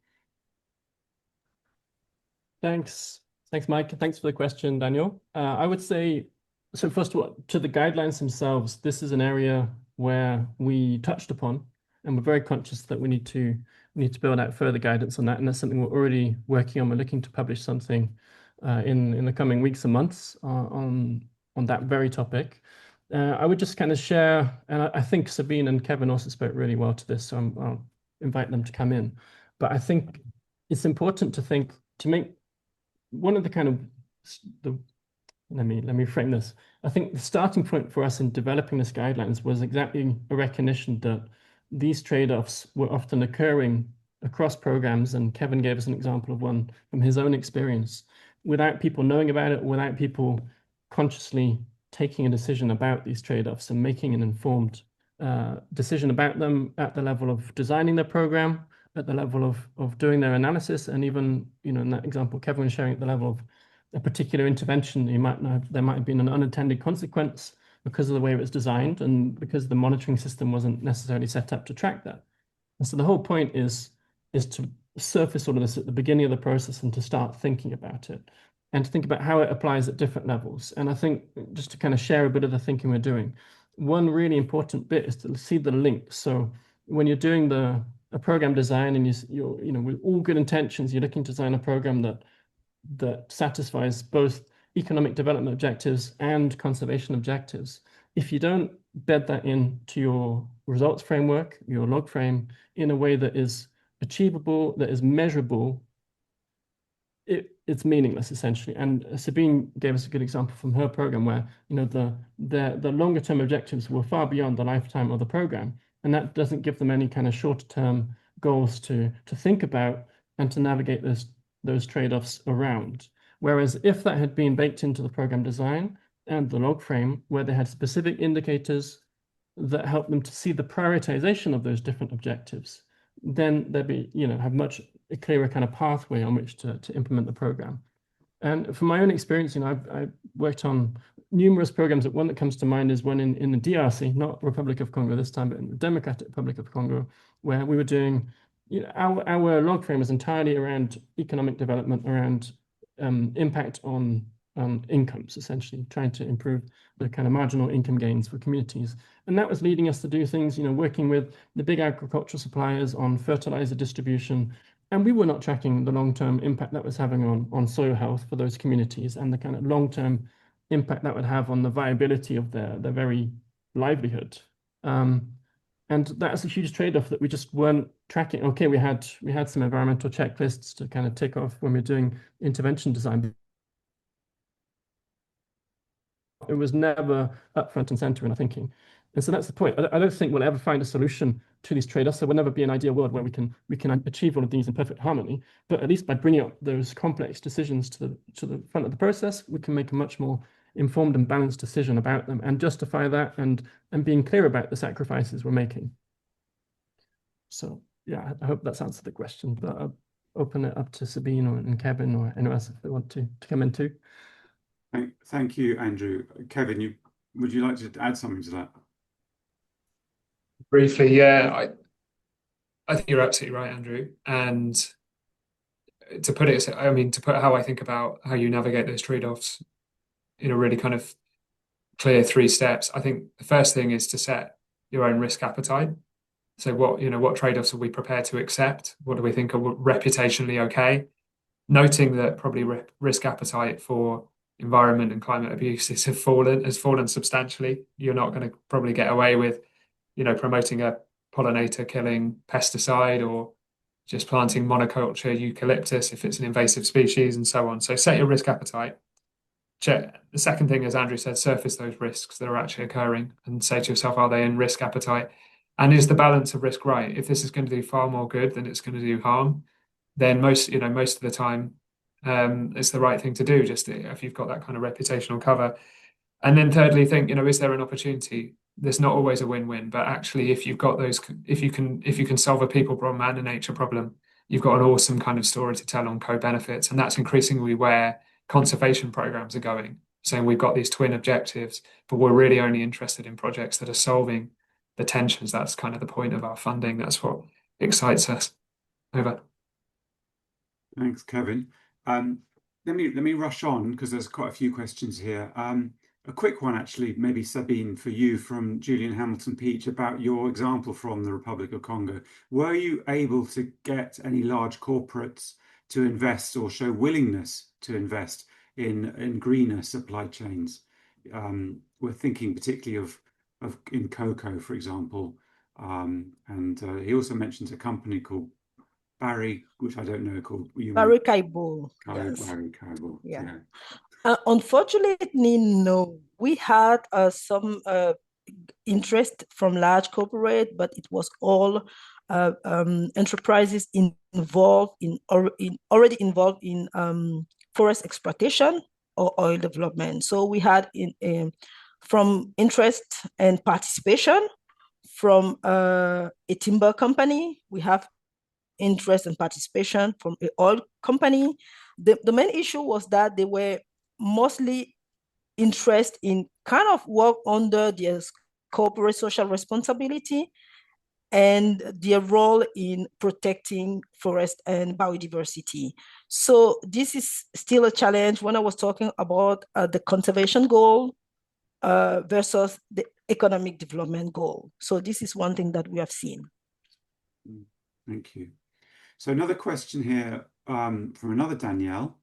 Thanks, Mike. Thanks for the question, Daniel. I would say, so first of all, to the guidelines themselves, this is an area where we touched upon, and we're very conscious that we need to build out further guidance on that, and that's something we're already working on. We're looking to publish something in the coming weeks and months on that very topic. I would just kind of share, and I think Sabine and Kevin also spoke really well to this, so I'll invite them to come in. But I think it's important to make one of the kind of let me frame this. I think the starting point for us in developing this guidelines was exactly a recognition that these trade-offs were often occurring across programs, and Kevin gave us an example of one from his own experience, without people knowing about it, without people consciously taking a decision about these trade-offs and making an informed decision about them at the level of designing their program, at the level of doing their analysis, and even, in that example Kevin was sharing, at the level of a particular intervention. There might have been an unintended consequence because of the way it was designed and because the monitoring system wasn't necessarily set up to track that. And so the whole point is to surface all of this at the beginning of the process and to start thinking about it and to think about how it applies at different levels. And I think, just to kind of share a bit of the thinking we're doing, one really important bit is to see the link. So when you're doing a program design and you're with all good intentions, you're looking to design a program that satisfies both economic development objectives and conservation objectives. If you don't bed that into your results framework, your log frame, in a way that is achievable, that is measurable, it's meaningless, essentially. And Sabine gave us a good example from her program where the longer term objectives were far beyond the lifetime of the program, and that doesn't give them any kind of shorter term goals to think about and to navigate those trade-offs around. Whereas if that had been baked into the program design and the log frame, where they had specific indicators that help them to see the prioritization of those different objectives, then they'd be, have much a clearer kind of pathway on which to implement the program. And from my own experience, I've worked on numerous programs. One that comes to mind is one in the DRC, not Republic of Congo this time, but in the Democratic Republic of Congo, where we were doing, our log frame was entirely around economic development, around impact on incomes, essentially trying to improve the kind of marginal income gains for communities. And that was leading us to do things, working with the big agricultural suppliers on fertilizer distribution. And we were not tracking the long-term impact that was having on soil health for those communities and the kind of long-term impact that would have on the viability of their very livelihood. And that's a huge trade-off that we just weren't tracking. Okay, we had some environmental checklists to kind of tick off when we're doing intervention design. It was never up front and center in our thinking. And so that's the point. I don't think we'll ever find a solution to these trade-offs. There will never be an ideal world where we can achieve all of these in perfect harmony. But at least by bringing up those complex decisions to the front of the process, we can make a much more informed and balanced decision about them and justify that and being clear about the sacrifices we're making. So yeah, I hope that's answered the question, but I'll open it up to Sabine and Kevin or anyone else if they want to come in too. Thank you, Andrew. Kevin, would you like to add something to that? Briefly, yeah, I think you're absolutely right, Andrew. And to put how I think about how you navigate those trade-offs in a really kind of clear 3 steps. I think the first thing is to set your own risk appetite. So what trade-offs are we prepared to accept? What do we think are reputationally okay? Noting that probably risk appetite for environment and climate abuses has fallen substantially. You're not going to probably get away with, promoting a pollinator killing pesticide or just planting monoculture eucalyptus if it's an invasive species and so on. So set your risk appetite. Check. The second thing, as Andrew said, surface those risks that are actually occurring and say to yourself, are they in risk appetite? And is the balance of risk right? If this is going to do far more good than it's going to do harm, then most of the time, it's the right thing to do, just if you've got that kind of reputational cover. And then thirdly, think, is there an opportunity? There's not always a win-win, but actually, if you've got those, if you can solve a people problem and a nature problem, you've got an awesome kind of story to tell on co-benefits. And that's increasingly where conservation programs are going, saying we've got these twin objectives, but we're really only interested in projects that are solving the tensions. That's kind of the point of our funding. That's what excites us. Over. Thanks, Kevin. Let me rush on because there's quite a few questions here. A quick one, actually, maybe Sabine, for you from Julian Hamilton Peach about your example from the Republic of Congo. Were you able to get any large corporates to invest or show willingness to invest in greener supply chains? We're thinking particularly of in cocoa, for example. And he also mentions a company called Barry, which I don't know, called Barry Kaibo. Yes. Barry Kaibo. Yeah. Unfortunately, no. We had some interest from large corporate, but it was all enterprises already involved in forest exploitation or oil development. So we had from interest and participation from a timber company. We have interest and participation from an oil company. The main issue was that they were mostly interested in kind of work under their corporate social responsibility and their role in protecting forest and biodiversity. So this is still a challenge when I was talking about the conservation goal versus the economic development goal. So this is one thing that we have seen. Thank you. So another question here from another Danielle,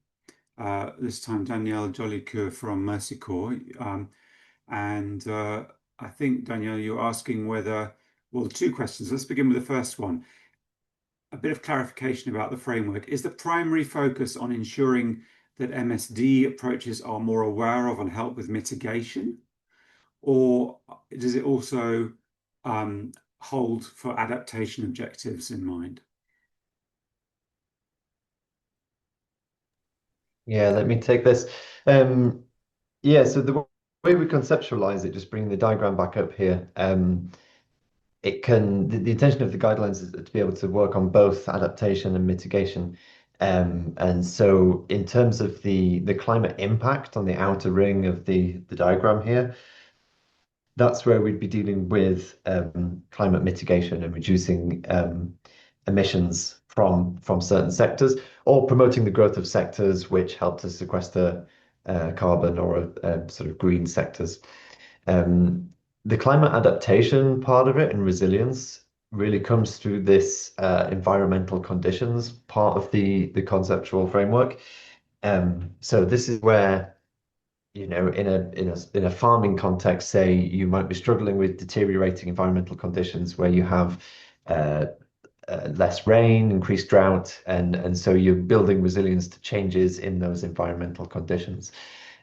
this time Danielle Jolicoeur from Mercy Corps. And I think, Danielle, you're asking whether, well, two questions. Let's begin with the first one. A bit of clarification about the framework. Is the primary focus on ensuring that MSD approaches are more aware of and help with mitigation? Or does it also hold for adaptation objectives in mind? Yeah, let me take this. Yeah, so the way we conceptualize it, just bringing the diagram back up here, the intention of the guidelines is to be able to work on both adaptation and mitigation. And so in terms of the climate impact on the outer ring of the diagram here, that's where we'd be dealing with climate mitigation and reducing emissions from certain sectors, or promoting the growth of sectors which help to sequester carbon or sort of green sectors. The climate adaptation part of it and resilience really comes through this environmental conditions part of the conceptual framework. So this is where, in a farming context, say you might be struggling with deteriorating environmental conditions where you have less rain, increased drought, and so you're building resilience to changes in those environmental conditions.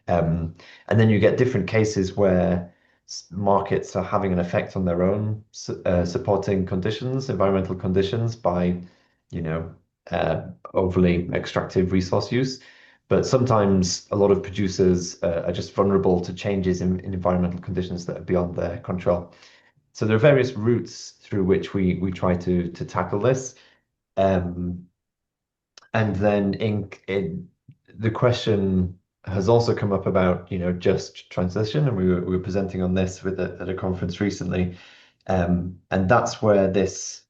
And then you get different cases where markets are having an effect on their own supporting conditions, environmental conditions, by, overly extractive resource use. But sometimes a lot of producers are just vulnerable to changes in environmental conditions that are beyond their control. So there are various routes through which we try to tackle this. And then the question has also come up about, just transition, and we were presenting on this at a conference recently. And that's where this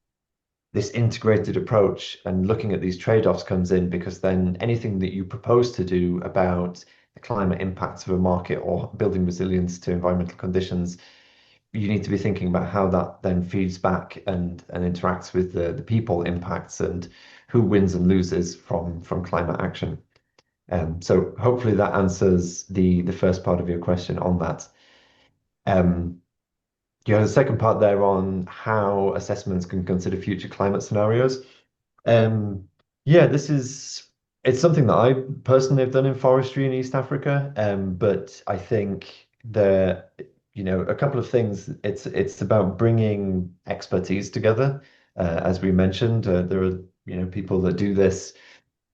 integrated approach and looking at these trade-offs comes in, because then anything that you propose to do about the climate impacts of a market or building resilience to environmental conditions, you need to be thinking about how that then feeds back and interacts with the people impacts and who wins and loses from climate action. So hopefully that answers the first part of your question on that. You have a second part there on how assessments can consider future climate scenarios. Yeah, it's something that I personally have done in forestry in East Africa. But I think a couple of things. It's about bringing expertise together. As we mentioned, there are, people that do this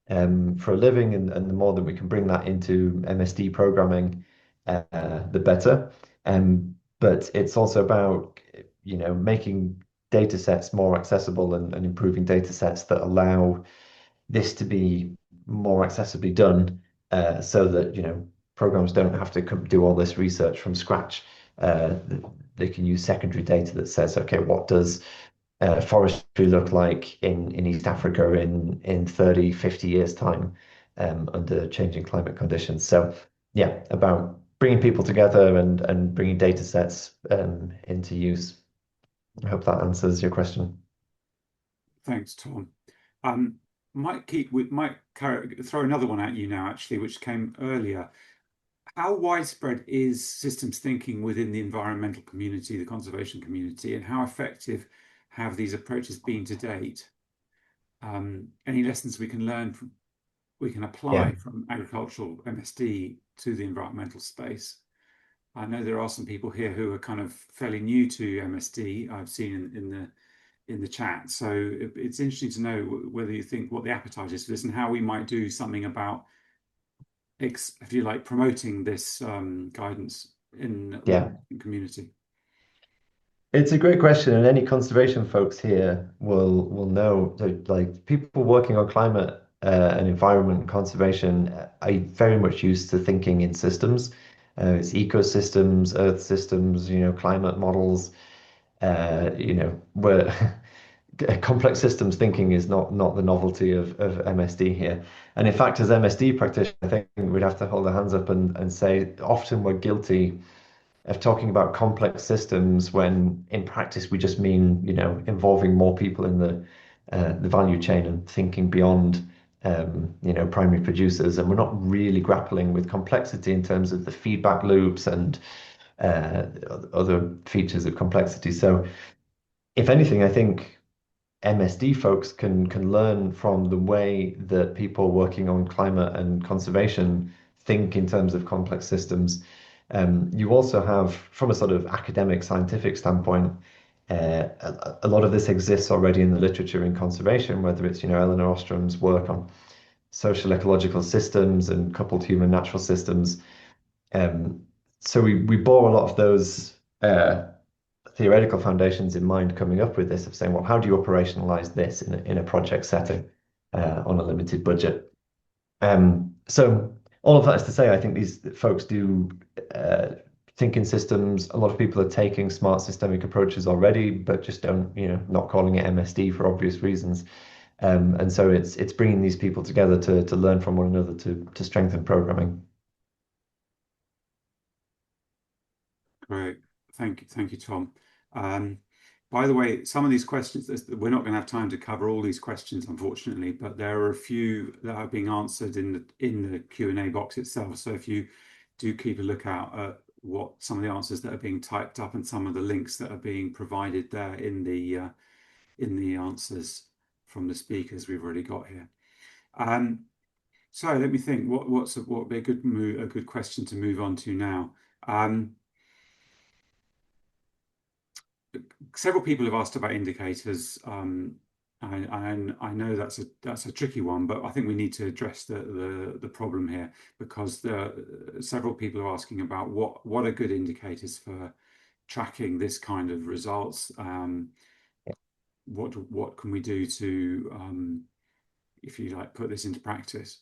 for a living, and the more that we can bring that into MSD programming, the better. But it's also about, making data sets more accessible and improving data sets that allow this to be more accessibly done, so that, programs don't have to do all this research from scratch. They can use secondary data that says, okay, what does forestry look like in East Africa in 30, 50 years time, under changing climate conditions. So yeah, about bringing people together and bringing data sets into use. I hope that answers your question. Thanks, Tom. Might throw another one at you now, actually, which came earlier. How widespread is systems thinking within the environmental community, the conservation community, and how effective have these approaches been to date? Any lessons we can apply from agricultural MSD to the environmental space? I know there are some people here who are kind of fairly new to MSD. I've seen in the chat. So it's interesting to know whether you think what the appetite is for this and how we might do something about, if you like, promoting this guidance in the community. It's a great question, and any conservation folks here will know that, like, people working on climate and environment conservation are very much used to thinking in systems. It's ecosystems, earth systems, climate models. Where complex systems thinking is not the novelty of MSD here. And in fact, as MSD practitioners, I think we'd have to hold our hands up and say often we're guilty of talking about complex systems when in practice we just mean, involving more people in the value chain and thinking beyond primary producers. And we're not really grappling with complexity in terms of the feedback loops and other features of complexity. So if anything, I think MSD folks can learn from the way that people working on climate and conservation think in terms of complex systems. You also have, from a sort of academic scientific standpoint, a lot of this exists already in the literature in conservation, whether it's, Elinor Ostrom's work on social ecological systems and coupled human natural systems. So we bore a lot of those theoretical foundations in mind coming up with this, of saying, well, how do you operationalize this in a project setting on a limited budget? So all of that is to say, I think these folks do think in systems. A lot of people are taking smart systemic approaches already, but just don't, not calling it MSD for obvious reasons. And so it's bringing these people together to learn from one another to strengthen programming. Great. Thank you, Tom. By the way, some of these questions, we're not going to have time to cover all these questions, unfortunately, but there are a few that are being answered in the Q&A box itself. So if you do keep a lookout at what some of the answers that are being typed up and some of the links that are being provided there in the answers from the speakers we've already got here. So let me think. What would be a good question to move on to now? Several people have asked about indicators. I know that's a tricky one, but I think we need to address the problem here, because several people are asking about what are good indicators for tracking this kind of results. What can we do to, if you like, put this into practice?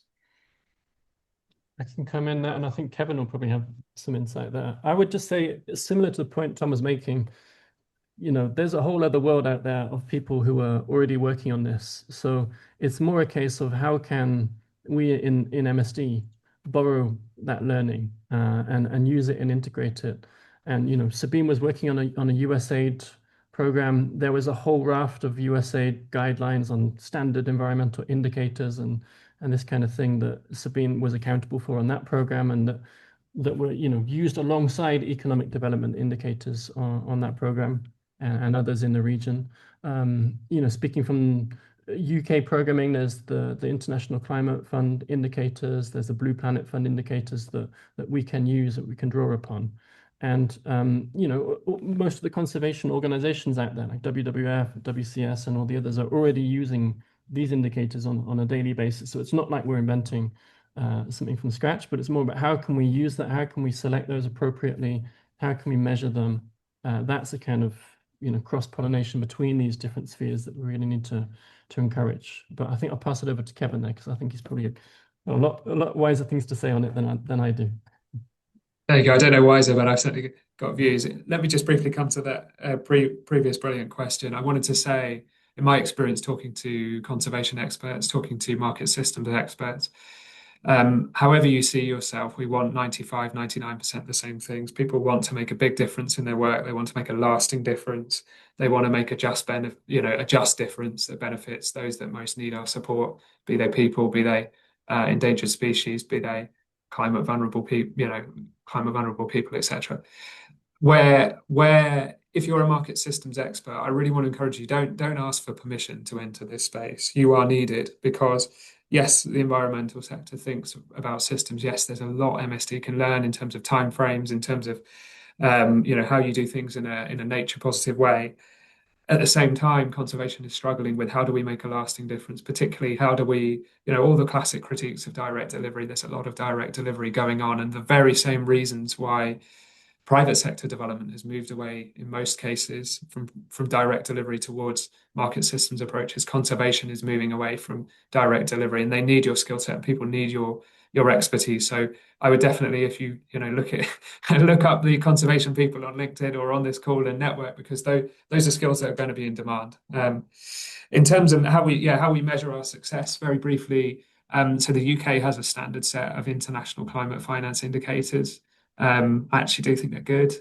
I can come in there, and I think Kevin will probably have some insight there. I would just say, similar to the point Tom was making, there's a whole other world out there of people who are already working on this. So it's more a case of how can we in MSD borrow that learning and use it and integrate it. And Sabine was working on a USAID program. There was a whole raft of USAID guidelines on standard environmental indicators and this kind of thing that Sabine was accountable for on that program, and that were used alongside economic development indicators on that program and others in the region. Speaking from UK programming, there's the International Climate Fund indicators, there's the Blue Planet Fund indicators that we can use, that we can draw upon. And most of the conservation organizations out there, like WWF, WCS, and all the others, are already using these indicators on a daily basis. So it's not like we're inventing something from scratch, but it's more about how can we use that, how can we select those appropriately, how can we measure them. That's a kind of cross-pollination between these different spheres that we really need to encourage. But I think I'll pass it over to Kevin there, because I think he's probably a lot wiser things to say on it than I do. There you go. I don't know wiser, but I've certainly got views. Let me just briefly come to that previous brilliant question. I wanted to say, in my experience talking to conservation experts, talking to market systems experts, however you see yourself, we want 95, 99% the same things. People want to make a big difference in their work. They want to make a lasting difference. They want to make a just difference that benefits those that most need our support, be they people, be they endangered species, be they climate vulnerable people, etc. Where if you're a market systems expert, I really want to encourage you, don't ask for permission to enter this space. You are needed, because yes, the environmental sector thinks about systems. Yes, there's a lot MSD can learn in terms of timeframes, in terms of how you do things in a nature positive way. At the same time, conservation is struggling with how do we make a lasting difference, particularly how do we, all the classic critiques of direct delivery, there's a lot of direct delivery going on, and the very same reasons why private sector development has moved away in most cases from direct delivery towards market systems approaches. Conservation is moving away from direct delivery, and they need your skill set. People need your expertise. So I would definitely, if you look up the conservation people on LinkedIn or on this call and network, because those are skills that are going to be in demand. In terms of how we measure our success, very briefly, so the UK has a standard set of international climate finance indicators. I actually do think they're good.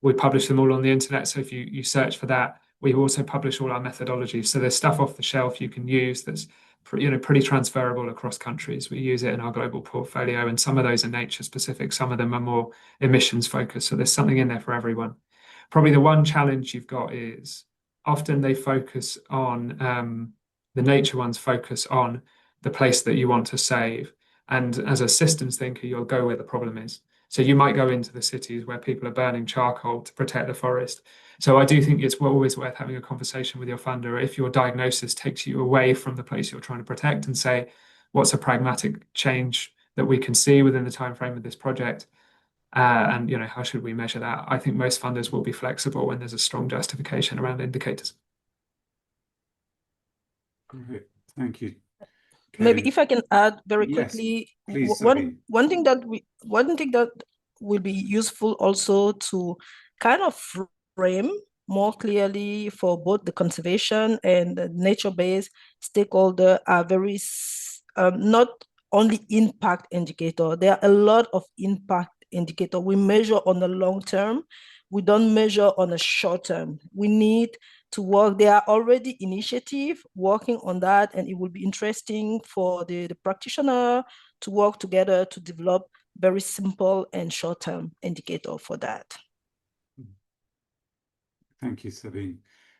We publish them all on the internet, so if you search for that, we also publish all our methodologies. So there's stuff off the shelf you can use that's pretty transferable across countries. We use it in our global portfolio, and some of those are nature specific, some of them are more emissions focused. So there's something in there for everyone. Probably the one challenge you've got is often they focus on the nature ones focus on the place that you want to save. And as a systems thinker, you'll go where the problem is. So you might go into the cities where people are burning charcoal to protect the forest. So I do think it's always worth having a conversation with your funder if your diagnosis takes you away from the place you're trying to protect, and say, what's a pragmatic change that we can see within the time frame of this project? And how should we measure that? I think most funders will be flexible when there's a strong justification around indicators. Great. Thank you. Maybe if I can add very quickly, please, one thing that will be useful also to kind of frame more clearly for both the conservation and the nature-based stakeholder are very not only impact indicator. There are a lot of impact indicator. We measure on the long term. We don't measure on a short term. We need to work. There are already initiatives working on that, and it will be interesting for the practitioner to work together to develop very simple and short-term indicator for that. Thank you, Sabine.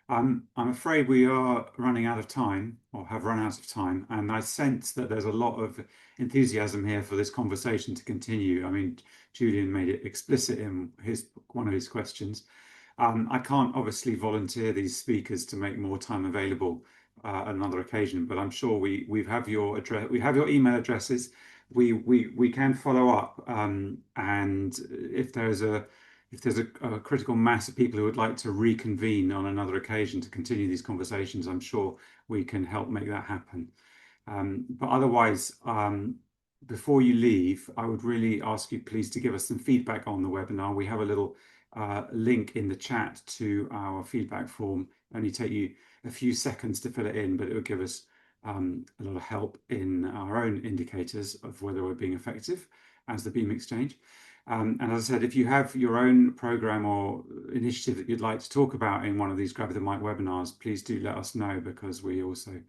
I'm afraid we are running out of time, or have run out of time, and I sense that there's a lot of enthusiasm here for this conversation to continue. I mean, Julian made it explicit in one of his questions. I can't obviously volunteer these speakers to make more time available at another occasion, but I'm sure we have your address, we have your email addresses. We can follow up, and if there's a critical mass of people who would like to reconvene on another occasion to continue these conversations, I'm sure we can help make that happen. But otherwise, before you leave, I would really ask you please to give us some feedback on the webinar. We have a little link in the chat to our feedback form. Only take you a few seconds to fill it in, but it will give us a lot of help in our own indicators of whether we're being effective as the Beam Exchange. And as I said, if you have your own program or initiative that you'd like to talk about in one of these Grab the Mic webinars, please do let us know, because we also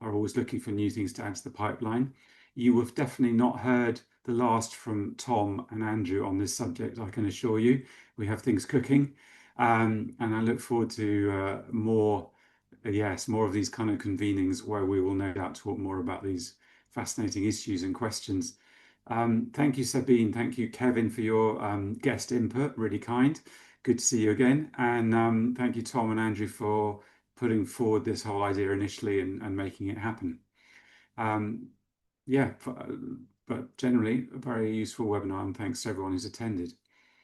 are always looking for new things to add to the pipeline. You have definitely not heard the last from Tom and Andrew on this subject, I can assure you. We have things cooking, and I look forward to more of these kind of convenings where we will no doubt talk more about these fascinating issues and questions. Thank you, Sabine. Thank you, Kevin, for your guest input. Really kind. Good to see you again. And thank you, Tom and Andrew, for putting forward this whole idea initially and making it happen. Yeah, but generally a very useful webinar, and thanks to everyone who's attended.